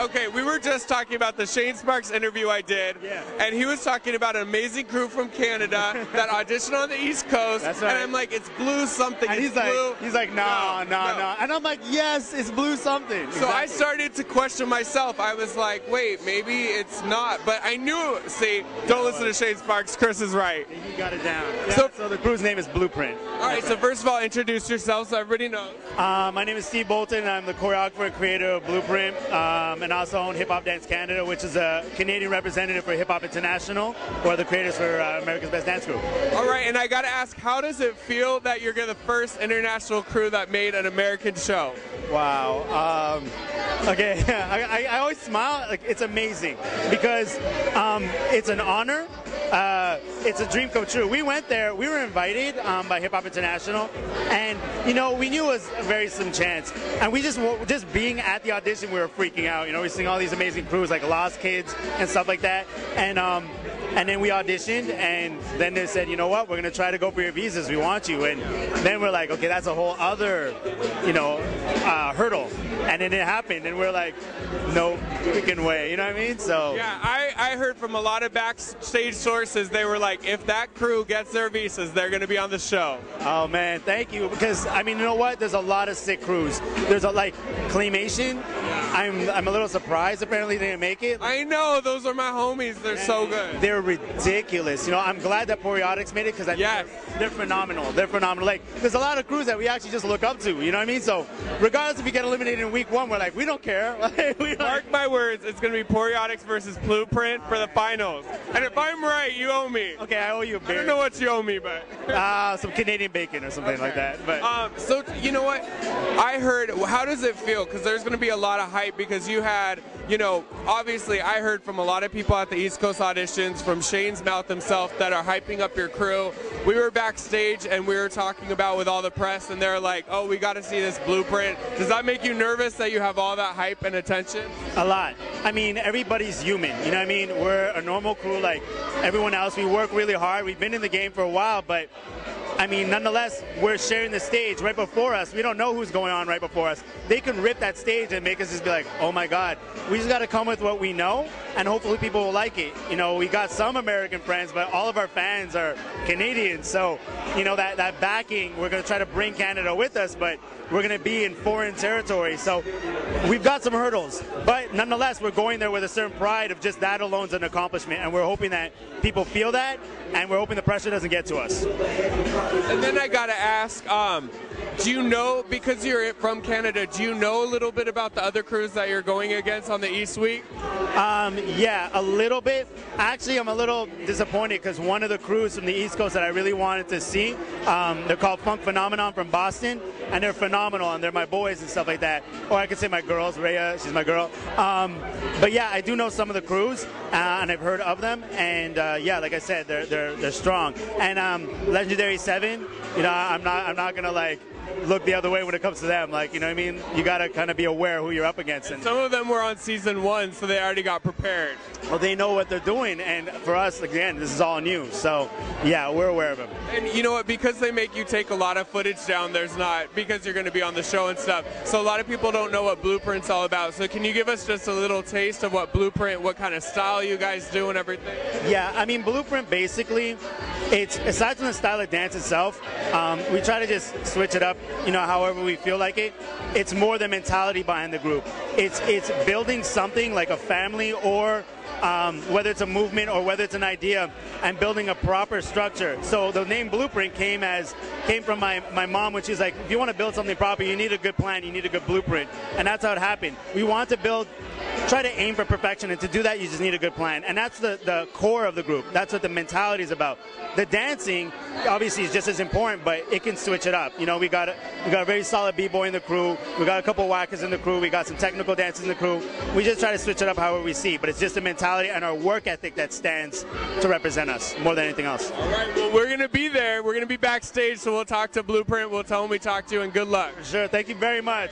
Okay, we were just talking about the Shane Sparks interview I did, and he was talking about an amazing crew from Canada that auditioned on the East Coast. That's right. And I'm like, it's blue something. And it's blue. he's like, no. And I'm like, yes, it's blue something. So Exactly. I started to question myself. I was like, wait, maybe it's not. But I knew. See, don't listen to Shane Sparks. Chris is right. He got it down. So the crew's name is Blueprint. All right. So first of all, introduce yourself so everybody knows. My name is Steve Bolton. I'm the choreographer and creator of Blueprint, and also own Hip Hop Dance Canada, which is a Canadian representative for Hip Hop International, who are the creators for America's Best Dance Group. All right, and I got to ask, how does it feel that you're the first international crew that made an American show? Wow. Okay, I always smile. Like, it's amazing because it's an honor. It's a dream come true. We went there. We were invited by Hip Hop International, and we knew it was a very slim chance. And we just being at the audition, we were freaking out. We're seeing all these amazing crews like Lost Kids and stuff like that. And then we auditioned, and then they said, you know what, we're going to try to go for your visas. We want you. And then we're like, okay, that's a whole other, hurdle. And then it happened, and we're like, no freaking way. You know what I mean? So yeah, I heard from a lot of backstage sources. They were like, if that crew gets their visas, they're going to be on the show. Oh man, thank you. Because you know what? There's a lot of sick crews. There's Claymation. I'm a little surprised. Apparently they didn't make it. I know, those are my homies. They're so good. They're ridiculous. I'm glad that Periodics made it because they're phenomenal. They're phenomenal. There's a lot of crews that we actually just look up to. You know what I mean? So regardless if you get eliminated in week one, we're like, we don't care. Mark my words, it's going to be Periodics versus Blueprint for the finals. And if I'm right, you owe me. Okay, I owe you a beer. I don't know what you owe me, but some Canadian bacon or something like that. But so you know what? I heard. How does it feel? Because there's going to be a lot of hype because you had, obviously I heard from a lot of people at the East Coast auditions, from Shane's mouth himself, that are hyping up your crew. We were backstage and we were talking about with all the press, and they're like, oh, we got to see this Blueprint. Does that make you nervous that you have all that hype and attention? A lot. I mean, everybody's human. You know what I mean? We're a normal crew like everyone else. We work really hard. We've been in the game for a while, but nonetheless, we're sharing the stage right before us. We don't know who's going on right before us. They can rip that stage and make us just be like, oh my God. We just got to come with what we know, and hopefully people will like it. We got some American friends, but all of our fans are Canadians. So, that backing, we're going to try to bring Canada with us, but we're going to be in foreign territory. So we've got some hurdles, but nonetheless, we're going there with a certain pride of just that alone is an accomplishment, and we're hoping that people feel that, and we're hoping the pressure doesn't get to us. And then I got to ask, do you know, because you're from Canada, do you know a little bit about the other crews that you're going against on the East Week? Yeah, a little bit. Actually, I'm a little disappointed because one of the crews from the East Coast that I really wanted to see, they're called Funk Phenomenon from Boston, and they're phenomenal, and they're my boys and stuff like that. Or I could say my girls, Rhea, she's my girl. But yeah, I do know some of the crews, and I've heard of them, and yeah, like I said, they're strong. And Legendary 7, I'm not gonna look the other way when it comes to them. You know what I mean? You got to kind of be aware who you're up against. And some of them were on season 1, so they already got prepared. Well, they know what they're doing, and for us, again, this is all new. So, yeah, we're aware of them. And you know what? Because they make you take a lot of footage down, because you're going to be on the show and stuff, so a lot of people don't know what Blueprint's all about. So can you give us just a little taste of what Blueprint, what kind of style you guys do and everything? Yeah, Blueprint, basically, it's, aside from the style of dance itself, we try to just switch it up, however we feel like it. It's more the mentality behind the group. It's building something like a family, or whether it's a movement or whether it's an idea, and building a proper structure. So the name Blueprint came from my mom, when she's like, if you want to build something proper, you need a good plan, you need a good blueprint. And that's how it happened. We want to try to aim for perfection, and to do that, you just need a good plan. And that's the core of the group. That's what the mentality is about. The dancing, obviously, is just as important, but it can switch it up. We got a very solid b-boy in the crew. We got a couple whackers in the crew. We got some technical dancers in the crew. We just try to switch it up however we see, but it's just the mentality and our work ethic that stands to represent us more than anything else. All right, well, we're going to be there. We're going to be backstage, so we'll talk to Blueprint. We'll tell them we talked to you, and good luck. Sure, thank you very much.